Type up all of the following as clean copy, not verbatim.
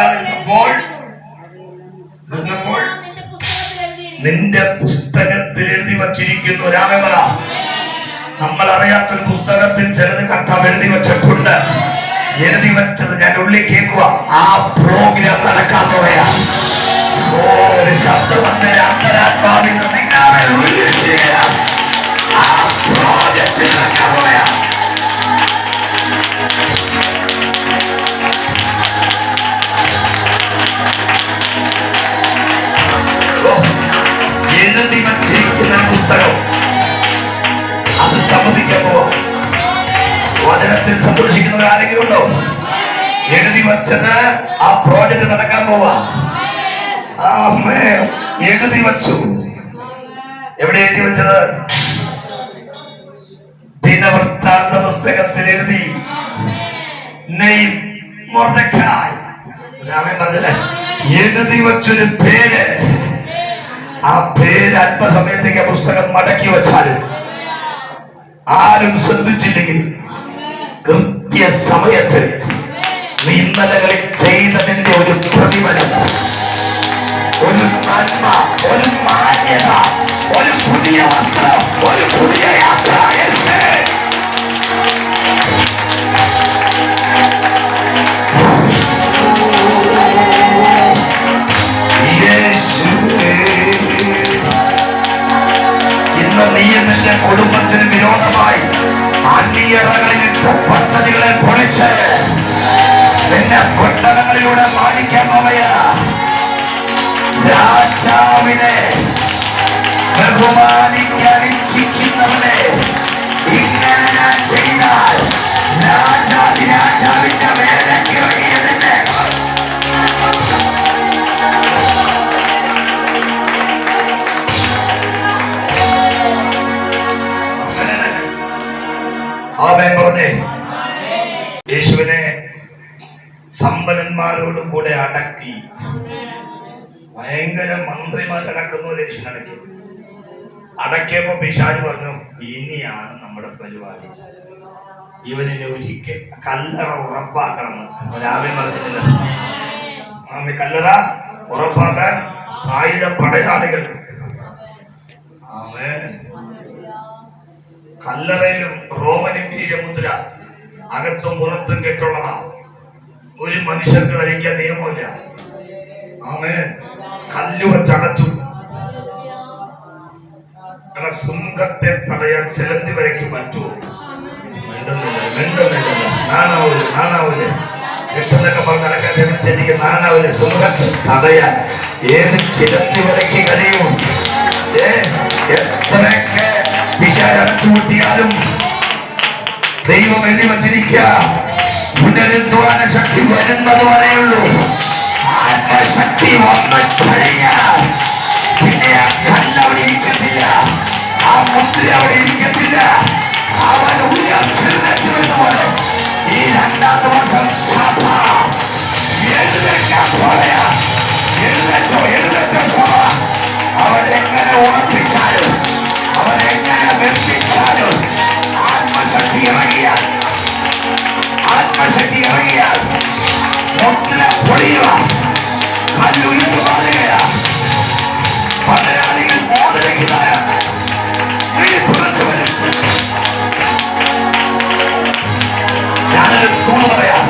നിൽക്കാതിരുന്നപ്പോൾ നിന്റെ പുസ്തകത്തിൽ എഴുതി വച്ചിരിക്കുന്നു. രാമപറ, നമ്മൾ അറിയാത്തൊരു പുസ്തകത്തിൽ ചിലത് കർത്താവ് എഴുതി വെച്ചിട്ടുണ്ട്. എഴുതി വെച്ചത് ഞാൻ ഉള്ളിൽ കേൾക്കുക. ആ പ്രോഗ്രാം നടക്കാൻ പോയാ ഒരു ശബ്ദം അന്തരാത്മാവിൽ നിങ്ങളെ ആ പ്രോജക്റ്റ് നടക്കാൻ പോയാ എഴുതി വച്ചിരിക്കുന്ന പുസ്തകം അത് സമ്മതിക്കാൻ പോവാ. വചനത്തിൽ സന്തോഷിക്കുന്നവർ ആരെങ്കിലും ഉണ്ടോ? എഴുതി വച്ചത് ആ പ്രോജക്റ്റ് നടക്കാൻ പോവാ. എഴുതി വച്ചു. എവിടെ എഴുതി വെച്ചത്? ദിനവൃത്താന്ത പുസ്തകത്തിൽ എഴുതി. രാമൻ പറഞ്ഞല്ലേ, എഴുതി വച്ചൊരു പേര്. ആ പേര് അല്പസമയത്തേക്ക് പുസ്തകം മടക്കി വെച്ചാലും ആരും ശ്രദ്ധിച്ചില്ലെങ്കിൽ കൃത്യ സമയത്ത് നീ ഇന്നലകളിൽ ചെയ്തതിന്റെ ഒരു പ്രതിഫലം, ഒരു നന്മ, ഒരു മാന്യത, ഒരു പുതിയ വസ്ത്രം, ഒരു പുതിയ യാത്ര. ഇന്ന് നീ നിന്റെ കുടുംബത്തിന് വിരോധമായി അന്യറകളിലിട്ട പദ്ധതികളെ പൊളിച്ച് നിന്നെ പൊട്ടണങ്ങളിലൂടെ മാനിക്കാൻ പോവയാ. രാജാവിനെ ബഹുമാനിക്കാൻ ഇച്ഛിക്കുന്നവനെ ഇങ്ങനെ ഞാൻ ചെയ്താൽ രാജാവിന്റെ വേലക്കിറങ്ങിയതിന്റെ പറഞ്ഞേ. യേശുവിനെ സമ്പന്നന്മാരോട് കൂടെ അടക്കി. ഭയങ്കര മന്ത്രിമാരടക്കുന്നു. യേശു അടക്കി. അടക്കിയപ്പോ പിശാച് പറഞ്ഞു, ഇനിയാണ് നമ്മുടെ പരിപാടി. ഇവനെ ഒരിക്കൽ കല്ലറ ഉറപ്പാക്കണമെന്ന് രാവിലെ പറഞ്ഞില്ല. കല്ലറ ഉറപ്പാക്കാൻ സായുധ പടയാളികൾ. കല്ലറയിലും റോമൻ ഇംപീരിയൽ മുദ്ര അകത്തും പുറത്തും കെട്ടുള്ളതാണ്. ഒരു മനുഷ്യർക്ക് ധരിക്കാൻ നിയമമില്ല. കല്ല് വെച്ചടച്ചു. സിംഹത്തെ തടയാൻ ചിലന്തി വരയ്ക്ക് പറ്റുമോ? നാണാവൂല് കെട്ടെന്നൊക്കെ പറഞ്ഞ് നടക്കാൻ നാണാവൂല്. സിംഹത്തെ തടയാൻ ഏത് ചിലന്തി വരയ്ക്ക് കഴിയും? എത്രയൊക്കെ പിശാചടച്ചു കൂട്ടിയാലും ദൈവം എഴുതി വച്ചിരിക്കുക, പുനരുദ്ധാന ശക്തി വരുന്നത് വരെയുള്ളൂ. ആത്മശക്തി വന്നു കഴിഞ്ഞാൽ പിന്നെ ആ കല്ല് അവിടെ ഇരിക്കത്തില്ല, ആ മുദ്ര അവിടെ ഇരിക്കത്തില്ല. അവൻ ഉയർത്തെഴുന്നേറ്റ് പോലെ ഈ 2-ാം ദിവസം സഭ എഴുന്നേറ്റാ പോലെയാ. എഴുന്നേറ്റോ സഭ. അവരെങ്ങനെ ഉറപ്പിച്ചാലും അവരെങ്ങനെ ബന്ധിച്ചാലും ആത്മശക്തി ഇറങ്ങിയാൽ മുദ്ര പൊളിയുക, കല്ലുയർന്നു മാറുകയാ. പടയാളികൾ മോദരഹിതായ പുറത്തു വരും. ഞാനൊരു സൂചന പറയാം.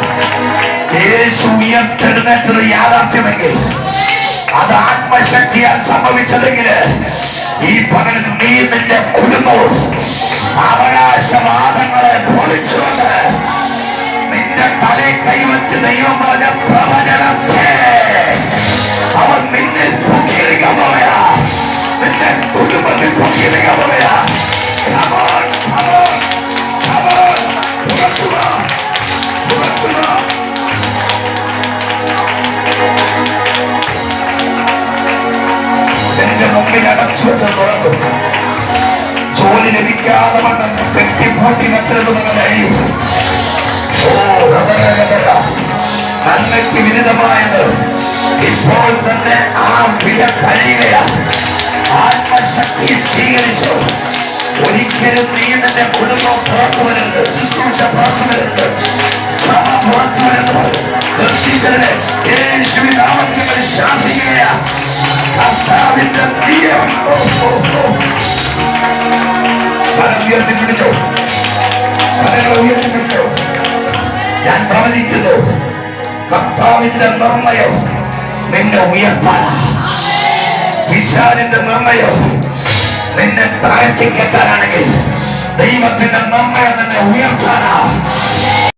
യേശു ഉയർത്തെഴുന്നേറ്റത് യാഥാർത്ഥ്യമെങ്കിൽ, അത് ആത്മശക്തിയാൽ സംഭവിച്ചതെങ്കിൽ, ഈ പകൽ നീ നിന്റെ കുടുംബവും അവകാശവാദങ്ങളെ പൊളിച്ചുകൊണ്ട് നിന്റെ തലയിൽ കൈവച്ച് ദൈവം പറഞ്ഞ പ്രവചനത്തെ അവൻ നിന്നെ പൊക്കിയെടുക്കാൻ പോവയാ. നിന്റെ കുടുംബത്തിൽ പൊക്കിയെടുക്കാൻ പോവയാ. എന്റെ മുമ്പിൽ അടച്ചു വെച്ചത് തുറക്കും. ജോലി ലഭിക്കാതെ വണ്ണം കെട്ടിപ്പൂട്ടി വെച്ചത് കഴിയും. നന്മയ്ക്ക് വിരുദ്ധമായത് ഇപ്പോൾ തന്നെ ആ വില കഴിയുകയാണ്. ആത്മശക്തി സ്വീകരിച്ചു. ഒരിക്കലും നീ നിന്റെ കുടുംബം പുറത്തു വരരുത്, ശുശ്രൂഷ പുറത്തു വരരുത്, സഭ പുറത്തു വരുന്നു. ദർശിച്ചതിനെ യേശുവിൻ നാമത്തിൽ ശാസിക്കുകയാ. കർത്താവിന്റെ തീയം ഉയർത്തിപ്പിടിച്ചോ, കരങ്ങൾ ഉയർത്തിപ്പിടിച്ചോ. ഞാൻ പ്രവചിക്കുന്നു, കർത്താവിന്റെ നിർണയം നിന്നെ ഉയർത്താനാ. പിശാചിന്റെ നിർണയം നിന്നെ താഴ്ത്തിക്കെട്ടാനാണെങ്കിൽ ദൈവത്തിന്റെ നിർണയം നിന്നെ ഉയർത്താനാ.